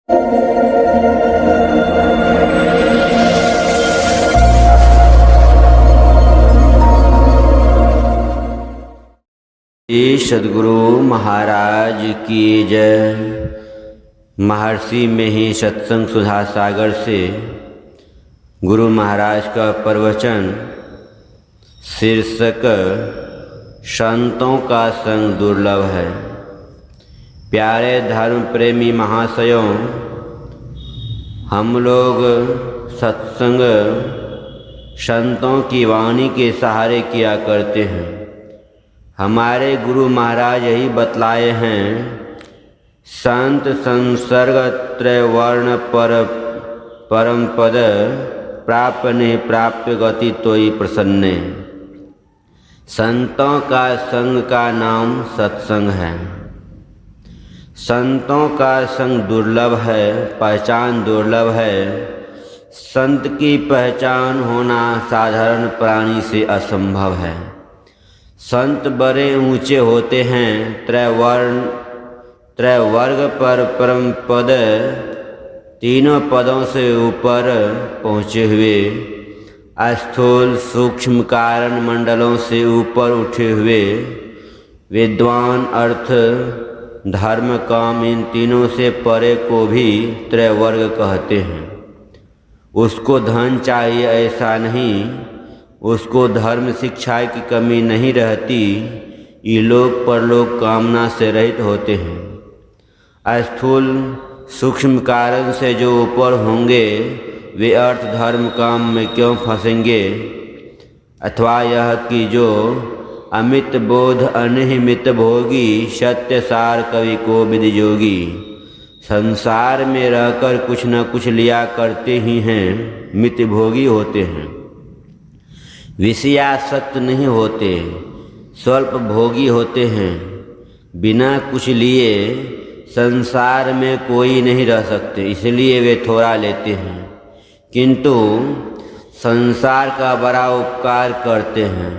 श्री सद्गुरु महाराज की जय। महर्षि में ही सत्संग सुधा सागर से गुरु महाराज का प्रवचन शीर्षक संतों का संग दुर्लभ है। प्यारे धर्म प्रेमी महाशयों, हम लोग सत्संग संतों की वाणी के सहारे किया करते हैं। हमारे गुरु महाराज यही बतलाए हैं, संत संसर्ग त्रैवर्ण परम पद प्राप्य प्राप्य गति तोई प्रसन्ने। संतों का संग का नाम सत्संग है। संतों का संग दुर्लभ है, पहचान दुर्लभ है। संत की पहचान होना साधारण प्राणी से असंभव है। संत बड़े ऊंचे होते हैं, त्रैवर्ग पर परम पद, तीनों पदों से ऊपर पहुँचे हुए, स्थूल सूक्ष्म कारण मंडलों से ऊपर उठे हुए, विद्वान अर्थ धर्म काम इन तीनों से परे को भी त्रैवर्ग कहते हैं। उसको धन चाहिए ऐसा नहीं, उसको धर्म शिक्षा की कमी नहीं रहती। ये लोग परलोक कामना से रहित होते हैं। स्थूल सूक्ष्म कारण से जो ऊपर होंगे वे अर्थ धर्म काम में क्यों फंसेंगे? अथवा यह कि जो अमित बोध अनिहिमित भोगी, सत्य सार कवि को विद जोगी। संसार में रहकर कुछ न कुछ लिया करते ही हैं, मित भोगी होते हैं, विषयासक्त नहीं होते, स्वल्प भोगी होते हैं। बिना कुछ लिए संसार में कोई नहीं रह सकते, इसलिए वे थोड़ा लेते हैं, किंतु संसार का बड़ा उपकार करते हैं।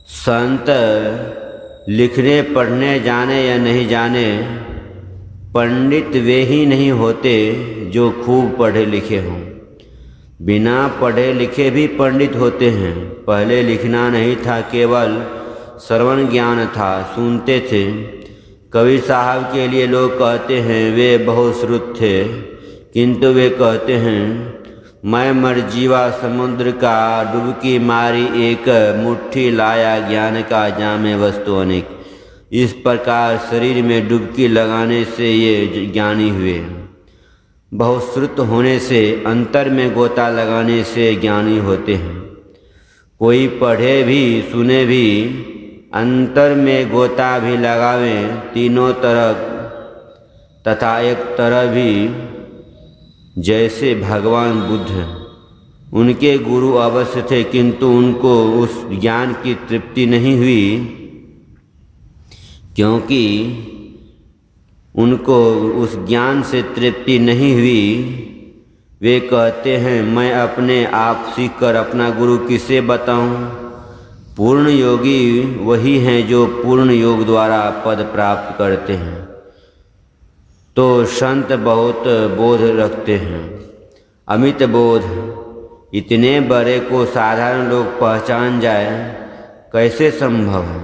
संत लिखने पढ़ने जाने या नहीं जाने, पंडित वे ही नहीं होते जो खूब पढ़े लिखे हों। बिना पढ़े लिखे भी पंडित होते हैं। पहले लिखना नहीं था, केवल श्रवण ज्ञान था, सुनते थे। कवि साहब के लिए लोग कहते हैं वे बहुत श्रुत थे, किंतु वे कहते हैं मैं मरजीवा समुद्र का डुबकी मारी, एक मुट्ठी लाया ज्ञान का जामे वस्तु अनेक। इस प्रकार शरीर में डुबकी लगाने से ये ज्ञानी हुए। बहुत श्रुत होने से, अंतर में गोता लगाने से ज्ञानी होते हैं। कोई पढ़े भी सुने भी, अंतर में गोता भी लगावें, तीनों तरह तथा एक तरह भी। जैसे भगवान बुद्ध, उनके गुरु अवश्य थे, किंतु उनको उस ज्ञान की तृप्ति नहीं हुई, क्योंकि उनको उस ज्ञान से तृप्ति नहीं हुई। वे कहते हैं मैं अपने आप सीखकर अपना गुरु किसे बताऊं? पूर्ण योगी वही हैं जो पूर्ण योग द्वारा पद प्राप्त करते हैं। तो संत बहुत बोध रखते हैं, अमित बोध। इतने बड़े को साधारण लोग पहचान जाए, कैसे संभव है?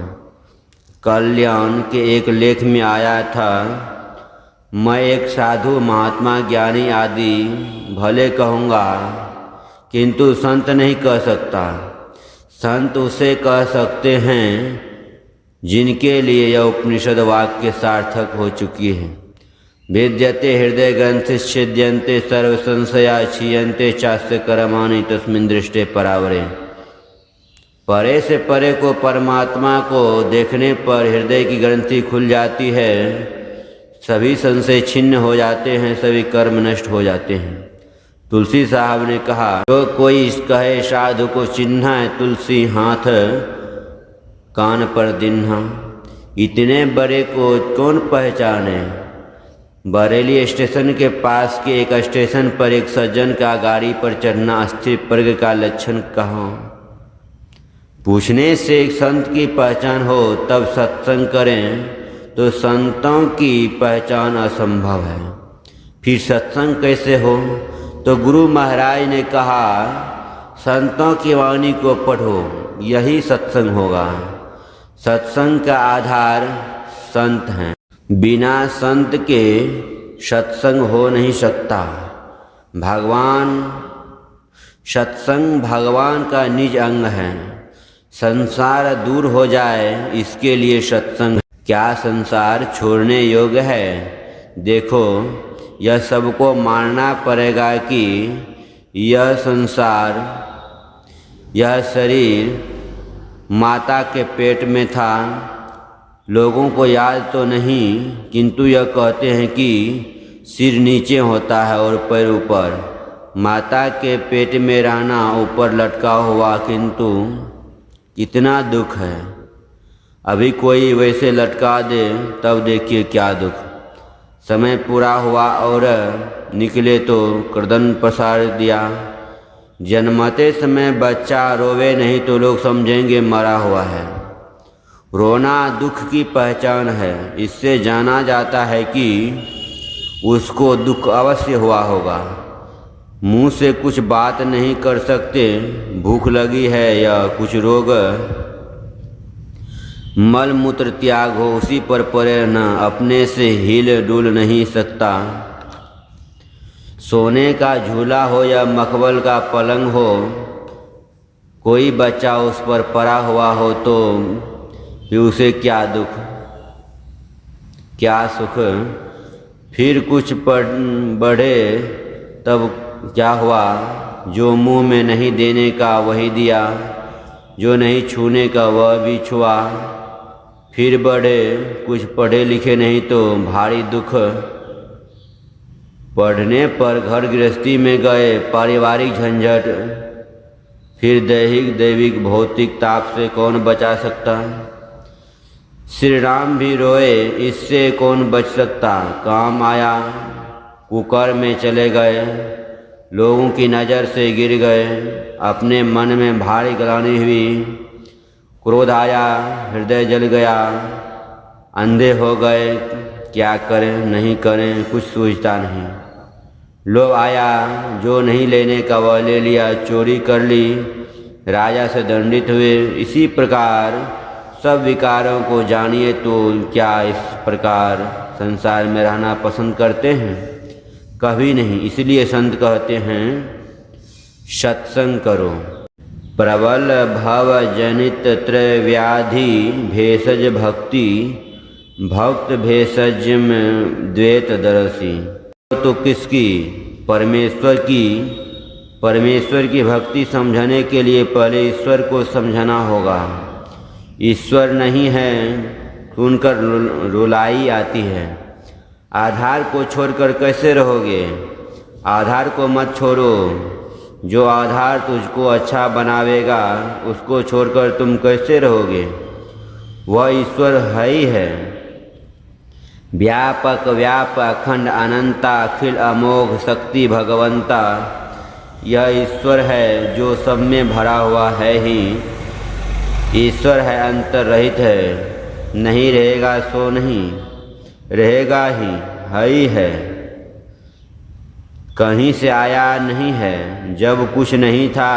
कल्याण के एक लेख में आया था, मैं एक साधु महात्मा ज्ञानी आदि भले कहूँगा, किंतु संत नहीं कह सकता। संत उसे कह सकते हैं जिनके लिए यह उपनिषद वाक्य सार्थक हो चुकी है। विद्यते हृदय ग्रंथि छिद्यन्ते सर्व संशया क्षीयन्ते चास्य कर्माणि तस्मिन् दृष्टे परावरे। परे से परे को, परमात्मा को देखने पर हृदय की ग्रंथि खुल जाती है, सभी संशय छिन्न हो जाते हैं, सभी कर्म नष्ट हो जाते हैं। तुलसी साहब ने कहा, जो कोई कहे साधु को चिन्हा है, तुलसी हाथ कान पर दिन्हा। इतने बड़े को कौन पहचाने? बरेली स्टेशन के पास के एक स्टेशन पर एक सज्जन का गाड़ी पर चढ़ना अस्थिर प्रज्ञ का लक्षण कहाँ? पूछने से एक संत की पहचान हो तब सत्संग करें, तो संतों की पहचान असंभव है। फिर सत्संग कैसे हो? तो गुरु महाराज ने कहा, संतों की वाणी को पढ़ो, यही सत्संग होगा। सत्संग का आधार संत हैं। बिना संत के सत्संग हो नहीं सकता। सत्संग भगवान का निज अंग है। संसार दूर हो जाए इसके लिए सत्संग। क्या संसार छोड़ने योग्य है? देखो, यह सबको मानना पड़ेगा कि यह संसार, यह शरीर माता के पेट में था। लोगों को याद तो नहीं, किंतु यह कहते हैं कि सिर नीचे होता है और पैर ऊपर। माता के पेट में रहना, ऊपर लटका हुआ, किंतु कितना दुख है। अभी कोई वैसे लटका दे तब देखिए क्या दुख। समय पूरा हुआ और निकले तो गर्दन पसार दिया। जन्मते समय बच्चा रोवे नहीं तो लोग समझेंगे मरा हुआ है। रोना दुख की पहचान है। इससे जाना जाता है कि उसको दुख अवश्य हुआ होगा। मुंह से कुछ बात नहीं कर सकते, भूख लगी है या कुछ रोग, मल मूत्र त्याग हो, उसी पर पड़े रहना, अपने से हिल डुल नहीं सकता। सोने का झूला हो या मखमल का पलंग हो, कोई बच्चा उस पर पड़ा हुआ हो तो फिर उसे क्या दुख, क्या सुख। फिर कुछ बढ़े तब क्या हुआ? जो मुंह में नहीं देने का वही दिया, जो नहीं छूने का वह भी छुआ। फिर बढ़े, कुछ पढ़े लिखे नहीं तो भारी दुख। पढ़ने पर घर गृहस्थी में गए, पारिवारिक झंझट। फिर दैहिक दैविक भौतिक ताप से कौन बचा सकता? श्री राम भी रोए, इससे कौन बच सकता? काम आया, कुकर में चले गए, लोगों की नज़र से गिर गए, अपने मन में भारी ग्लानि हुई, क्रोध आया, हृदय जल गया, अंधे हो गए। क्या करें नहीं करें कुछ सूझता नहीं। लोभ आया, जो नहीं लेने का वह ले लिया, चोरी कर ली, राजा से दंडित हुए। इसी प्रकार सब विकारों को जानिए तो क्या इस प्रकार संसार में रहना पसंद करते हैं? कभी नहीं। इसलिए संत कहते हैं सत्संग करो। प्रबल भव जनित त्रय व्याधि भेषज भक्ति, भक्त भेषज में द्वैत दरसी। तो किसकी? परमेश्वर की भक्ति समझने के लिए पहले ईश्वर को समझना होगा। ईश्वर नहीं है सुनकर रुलाई आती है। आधार को छोड़कर कैसे रहोगे? आधार को मत छोड़ो। जो आधार तुझको अच्छा बनावेगा उसको छोड़कर तुम कैसे रहोगे? वह ईश्वर है ही है। व्यापक व्याप अखंड अनंता अखिल अमोघ शक्ति भगवंता, यह ईश्वर है जो सब में भरा हुआ है ही। ईश्वर है, अंतर रहित है। नहीं रहेगा सो नहीं, रहेगा ही, है ही है। कहीं से आया नहीं है। जब कुछ नहीं था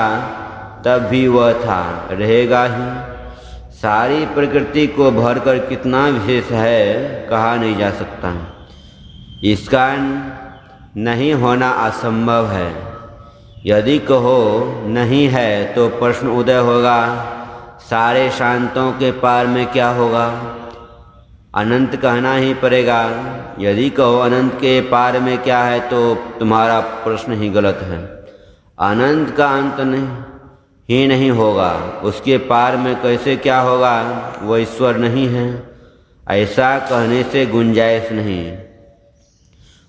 तब भी वह था, रहेगा ही। सारी प्रकृति को भरकर कितना विशेष है कहा नहीं जा सकता। इसका नहीं होना असंभव है। यदि कहो नहीं है तो प्रश्न उदय होगा, सारे शांतों के पार में क्या होगा? अनंत कहना ही पड़ेगा। यदि कहो अनंत के पार में क्या है तो तुम्हारा प्रश्न ही गलत है। अनंत का अंत ही नहीं होगा, उसके पार में कैसे क्या होगा? वह ईश्वर नहीं है, ऐसा कहने से गुंजाइश नहीं।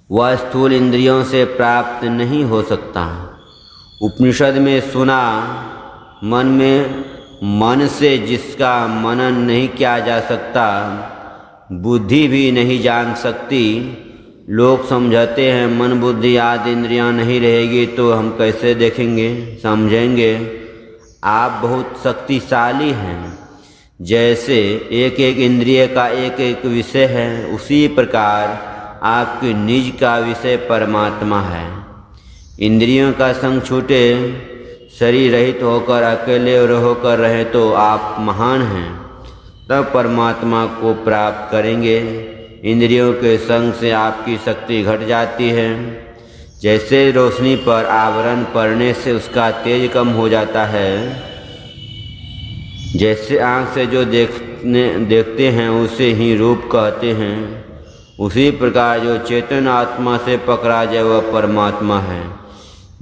वह स्थूल इंद्रियों से प्राप्त नहीं हो सकता। उपनिषद में सुना, मन से जिसका मनन नहीं किया जा सकता, बुद्धि भी नहीं जान सकती। लोग समझाते हैं मन बुद्धि आदि इंद्रियां नहीं रहेगी तो हम कैसे देखेंगे समझेंगे। आप बहुत शक्तिशाली हैं। जैसे एक एक इंद्रिय का एक एक विषय है, उसी प्रकार आपके निज का विषय परमात्मा है। इंद्रियों का संग छूटे, शरीर रहित होकर अकेले होकर रहे तो आप महान हैं, तब परमात्मा को प्राप्त करेंगे। इंद्रियों के संग से आपकी शक्ति घट जाती है। जैसे रोशनी पर आवरण पड़ने से उसका तेज कम हो जाता है, जैसे आँख से जो देखते हैं उसे ही रूप कहते हैं, उसी प्रकार जो चेतन आत्मा से पकड़ा जाए वह परमात्मा है।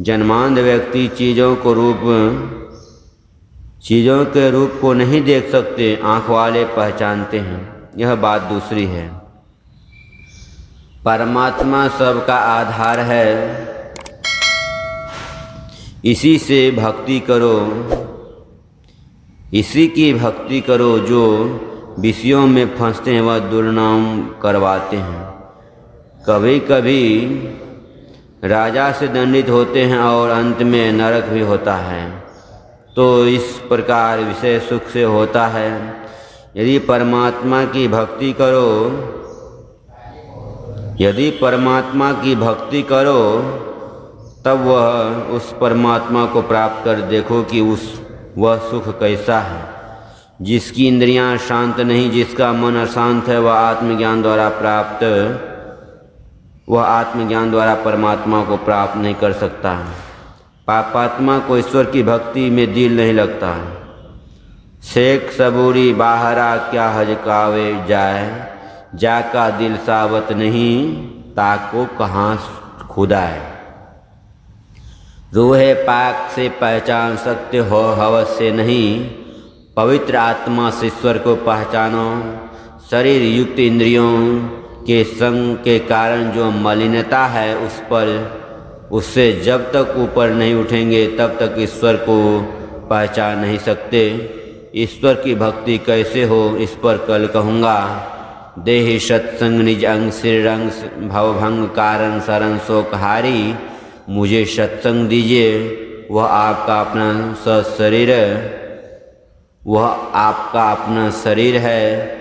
जन्मांध व्यक्ति चीज़ों के रूप को नहीं देख सकते, आँख वाले पहचानते हैं। यह बात दूसरी है। परमात्मा सबका आधार है, इसी से भक्ति करो, इसी की भक्ति करो। जो विषयों में फंसते हैं वह दुर्नाम करवाते हैं। कभी कभी राजा से दंडित होते हैं और अंत में नरक भी होता है। तो इस प्रकार विषय सुख से होता है। यदि परमात्मा की भक्ति करो तब वह उस परमात्मा को प्राप्त कर देखो कि वह सुख कैसा है। जिसकी इंद्रियां शांत नहीं, जिसका मन अशांत है, वह आत्मज्ञान द्वारा परमात्मा को प्राप्त नहीं कर सकता है। पापात्मा को ईश्वर की भक्ति में दिल नहीं लगता। शेख सबूरी बाहरा क्या हजकावे जाए, जाका दिल सावत नहीं, ताको कहाँ खुदाए। रूहे पाक से पहचान सकते हो, हवस से नहीं। पवित्र आत्मा से ईश्वर को पहचानो। शरीर युक्त इंद्रियों के संग के कारण जो मलिनता है उससे जब तक ऊपर नहीं उठेंगे तब तक ईश्वर को पहचान नहीं सकते। ईश्वर की भक्ति कैसे हो इस पर कल कहूँगा। देहि सत्संग निज अंग श्रीरंग भवभंग कारण शरण शोकहारी। मुझे सत्संग दीजिए, वह आपका अपना शरीर है,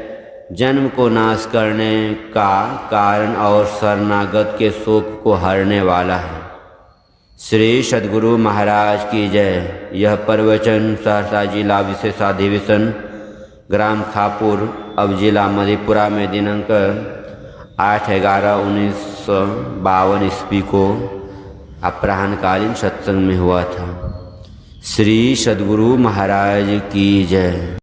जन्म को नाश करने का कारण और शरणागत के शोक को हरने वाला है। श्री सद्गुरु महाराज की जय। यह प्रवचन सहरसा जिला विशेषाधिवेशन ग्राम खापुर अब जिला मधेपुरा में दिनांक 8/11/1952 ईस्वी को अपराह्नकालीन सत्संग में हुआ था। श्री सद्गुरु महाराज की जय।